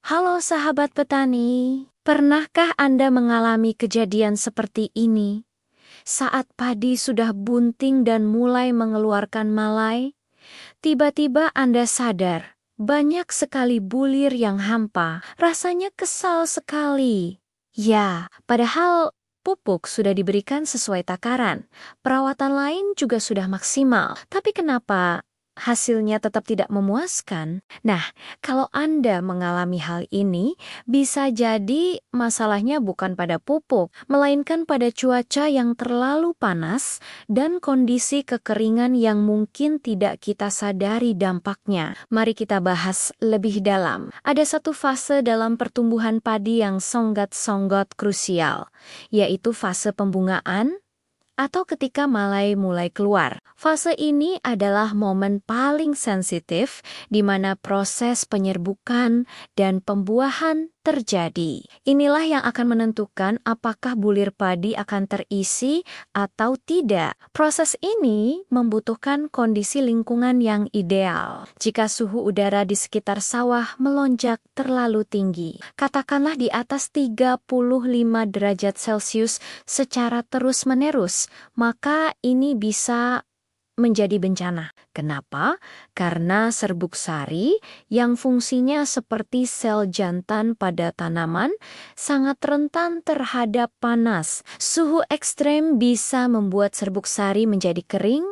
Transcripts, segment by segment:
Halo sahabat petani, pernahkah Anda mengalami kejadian seperti ini? Saat padi sudah bunting dan mulai mengeluarkan malai, tiba-tiba Anda sadar banyak sekali bulir yang hampa, rasanya kesal sekali. Ya, padahal pupuk sudah diberikan sesuai takaran, perawatan lain juga sudah maksimal, tapi kenapa hasilnya tetap tidak memuaskan? Nah, kalau Anda mengalami hal ini, bisa jadi masalahnya bukan pada pupuk, melainkan pada cuaca yang terlalu panas dan kondisi kekeringan yang mungkin tidak kita sadari dampaknya. Mari kita bahas lebih dalam. Ada satu fase dalam pertumbuhan padi yang sangat krusial, yaitu fase pembungaan atau ketika malai mulai keluar. Fase ini adalah momen paling sensitif di mana proses penyerbukan dan pembuahan terjadi. Inilah yang akan menentukan apakah bulir padi akan terisi atau tidak. Proses ini membutuhkan kondisi lingkungan yang ideal. Jika suhu udara di sekitar sawah melonjak terlalu tinggi, katakanlah di atas 35 derajat Celcius secara terus-menerus, maka ini bisa menjadi bencana. Kenapa? Karena serbuk sari yang fungsinya seperti sel jantan pada tanaman sangat rentan terhadap panas. Suhu ekstrem bisa membuat serbuk sari menjadi kering,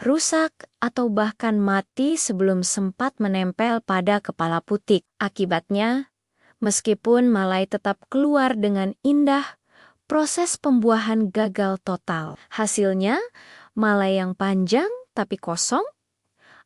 rusak, atau bahkan mati sebelum sempat menempel pada kepala putik. Akibatnya, meskipun malai tetap keluar dengan indah, proses pembuahan gagal total. Hasilnya, malai yang panjang tapi kosong,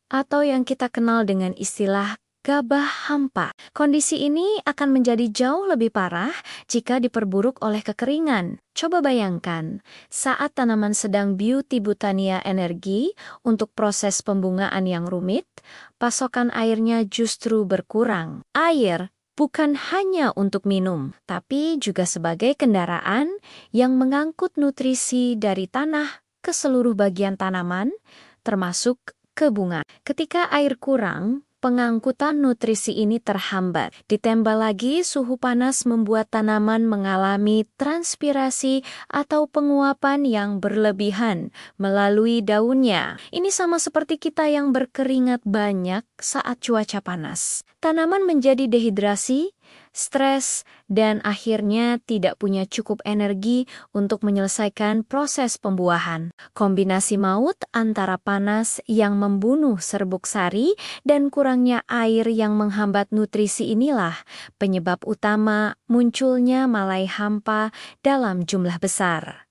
atau yang kita kenal dengan istilah gabah hampa. Kondisi ini akan menjadi jauh lebih parah jika diperburuk oleh kekeringan. Coba bayangkan, saat tanaman sedang Butania energi untuk proses pembungaan yang rumit, pasokan airnya justru berkurang. Air bukan hanya untuk minum, tapi juga sebagai kendaraan yang mengangkut nutrisi dari tanah ke seluruh bagian tanaman, termasuk ke bunga. Ketika air kurang, pengangkutan nutrisi ini terhambat. Ditambah lagi, suhu panas membuat tanaman mengalami transpirasi atau penguapan yang berlebihan melalui daunnya. Ini sama seperti kita yang berkeringat banyak saat cuaca panas. Tanaman menjadi dehidrasi, stres, dan akhirnya tidak punya cukup energi untuk menyelesaikan proses pembuahan. Kombinasi maut antara panas yang membunuh serbuk sari dan kurangnya air yang menghambat nutrisi inilah penyebab utama munculnya malai hampa dalam jumlah besar.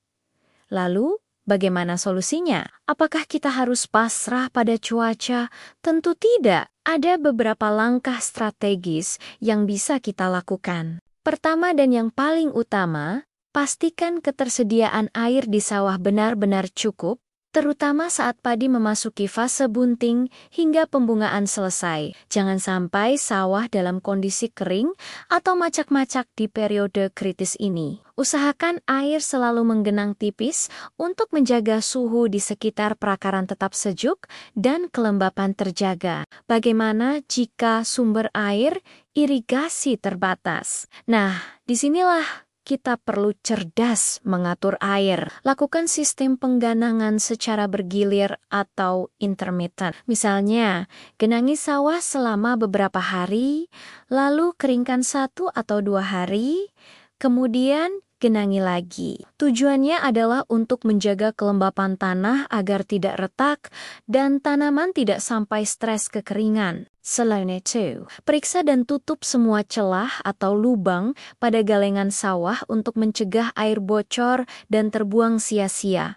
Lalu, bagaimana solusinya? Apakah kita harus pasrah pada cuaca? Tentu tidak. Ada beberapa langkah strategis yang bisa kita lakukan. Pertama dan yang paling utama, pastikan ketersediaan air di sawah benar-benar cukup, terutama saat padi memasuki fase bunting hingga pembungaan selesai. Jangan sampai sawah dalam kondisi kering atau macak-macak di periode kritis ini. Usahakan air selalu menggenang tipis untuk menjaga suhu di sekitar perakaran tetap sejuk dan kelembapan terjaga. Bagaimana jika sumber air irigasi terbatas? Nah, disinilah kita perlu cerdas mengatur air. Lakukan sistem pengganangan secara bergilir atau intermittent. Misalnya, genangi sawah selama beberapa hari, lalu keringkan 1 atau 2 hari, kemudian genangi lagi. Tujuannya adalah untuk menjaga kelembapan tanah agar tidak retak dan tanaman tidak sampai stres kekeringan. Selain itu, periksa dan tutup semua celah atau lubang pada galengan sawah untuk mencegah air bocor dan terbuang sia-sia.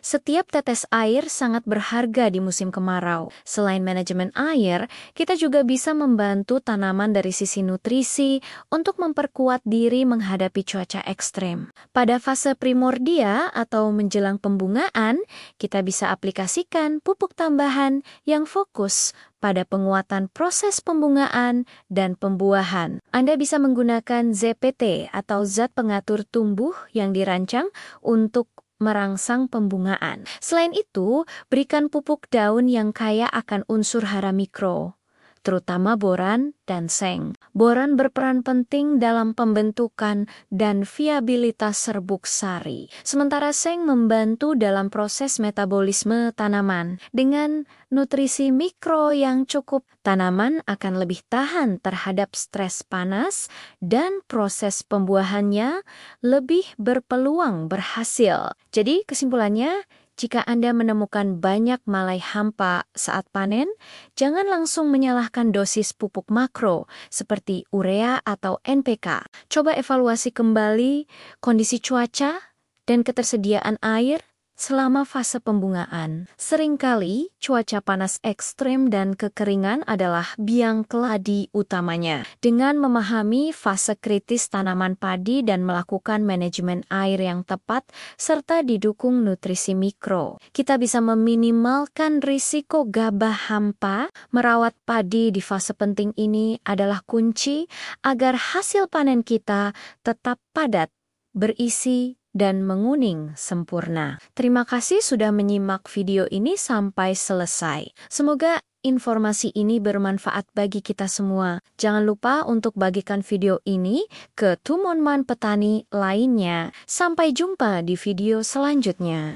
Setiap tetes air sangat berharga di musim kemarau. Selain manajemen air, kita juga bisa membantu tanaman dari sisi nutrisi untuk memperkuat diri menghadapi cuaca ekstrem. Pada fase primordia atau menjelang pembungaan, kita bisa aplikasikan pupuk tambahan yang fokus pada penguatan proses pembungaan dan pembuahan. Anda bisa menggunakan ZPT atau zat pengatur tumbuh yang dirancang untuk merangsang pembungaan. Selain itu, berikan pupuk daun yang kaya akan unsur hara mikro. terutama boran dan seng. Boran berperan penting dalam pembentukan dan viabilitas serbuk sari, sementara seng membantu dalam proses metabolisme tanaman. Dengan nutrisi mikro yang cukup, tanaman akan lebih tahan terhadap stres panas dan proses pembuahannya lebih berpeluang berhasil. Jadi kesimpulannya, jika Anda menemukan banyak malai hampa saat panen, jangan langsung menyalahkan dosis pupuk makro seperti urea atau NPK. Coba evaluasi kembali kondisi cuaca dan ketersediaan air selama fase pembungaan. Seringkali cuaca panas ekstrem dan kekeringan adalah biang keladi utamanya. Dengan memahami fase kritis tanaman padi dan melakukan manajemen air yang tepat serta didukung nutrisi mikro, kita bisa meminimalkan risiko gabah hampa. Merawat padi di fase penting ini adalah kunci agar hasil panen kita tetap padat, berisi, dan menguning sempurna. Terima kasih sudah menyimak video ini sampai selesai. Semoga informasi ini bermanfaat bagi kita semua. Jangan lupa untuk bagikan video ini ke teman-teman petani lainnya. Sampai jumpa di video selanjutnya.